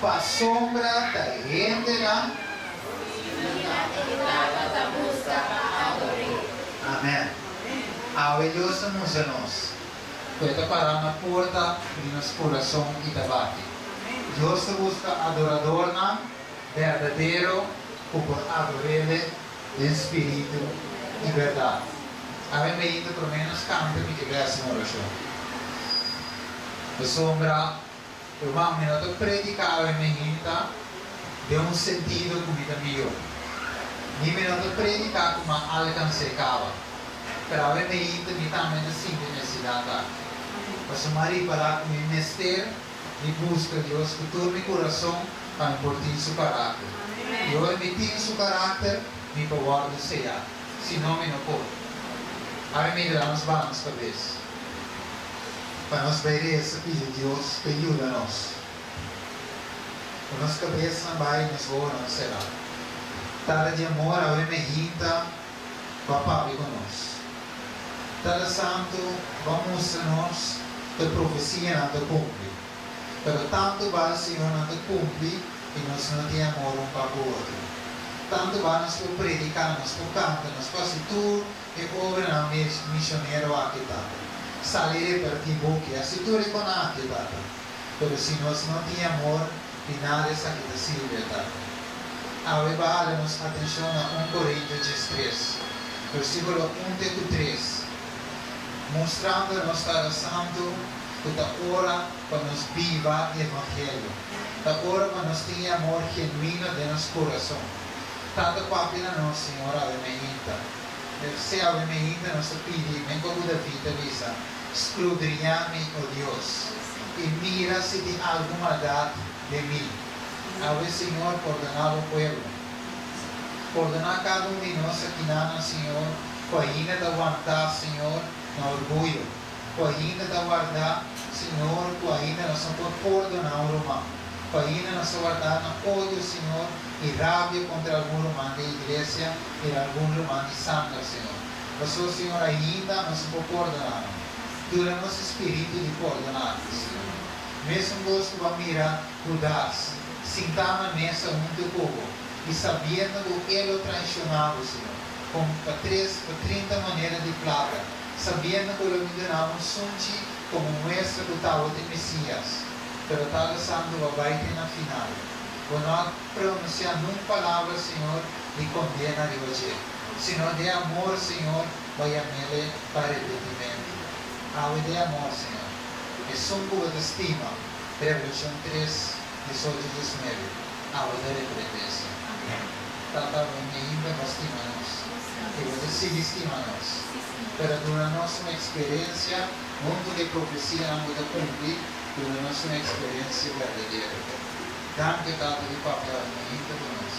pa sombra da gente lá. Amém. Ave Deus nos nós. Puede parar na porta de nosso coração e debate. Deus busca adorador verdadeiro por adorar em espírito e verdade. A mim me ainda pelo menos canta me que dessa oração. A sombra, irmão, me não predicar a mim ainda deu sentido comida meu. Me não predicar como alcance cava. Pero a mim ainda me também assim necessidade. Mas o marido para com o mestre e busca Deus que todo meu coração para importar seu caráter. Eu emitir seu caráter, me guardo seja, senão me não pode. A mim me dá uns banos cabeça. Para nós ver esse filho de Deus que ajuda-nos. Com nossa cabeça não vai nos voar, não será. Tala de amor, a mim me irrita, papai conosco. Tala santo, vamos a nós, a profecia não te cumpre. Pero tanto vai o Senhor não te cumpre e nós não temos amor um para o outro. Tanto vai nós por predicar, nós por cantar, nós fazemos tudo e obra na missionário aqui, tata. Salir para ti boque, assim tu reconhece, tata. Pero se nós não temos amor, e nada é aqui da Silvia, tata. Agora vale-nos atenção a 1 Coríntios 13, versículo 1-3. Mostrando a nossa santo que da hora para nos viva o Evangelho, da hora para nos ter amor genuíno de nosso coração. Tanto papi na nossa Senhora Ave Maria, se Ave Maria nos pede, vengo da vida visa, escudriñame, oh Deus, e mira se tem alguma maldade de mim. Ave Senhor, ordenar o povo, ordenar cada de nós aqui na Senhor, com ainda de aguentar, Senhor, no orgulho, com ainda de guardar, Senhor, com ainda nós não podemos perdonar o romano, com ainda nós guardar no ódio, Senhor, e rábia contra algum romano da igreja e algum romano de santo, Senhor. Mas, Senhor, ainda nós não podemos perdonar. Tu é nosso espírito de perdonar, Senhor. Mesmo nós que vamos mirar, cuidados, sentar na mesa junto com o povo, e sabendo que ele traicionava, Senhor, com 30 maneiras de plaga, sabendo que ele me dava um sunti como muestra do tal de Messias. pero tal santo vai ter na final. Quando pronunciar numa palavra, Senhor, me condena de você. Senhor, de amor, Senhor, vai a mele para arrependimento. Ave de amor, Senhor. E sumbo de estima. Revolução 3, 18 de 19. Ave de arrependência. Tata, me ainda estima-nos. E você se estima-nos. Pero durante nossa experiência, muito de profecia não pode cumprir, durante nossa experiência verdadeira. Danke, Tata, de papel ainda por nós.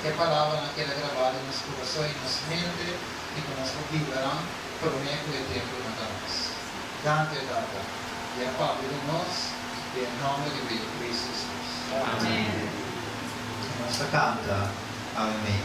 Que a palavra naquela gravada nos corações, nas mentes, e que nos viverão por meio do tempo de nós. Danke, Tata. E a paz de nós, e em nome de Cristo Jesus. Amém. Nossa canta. Amém.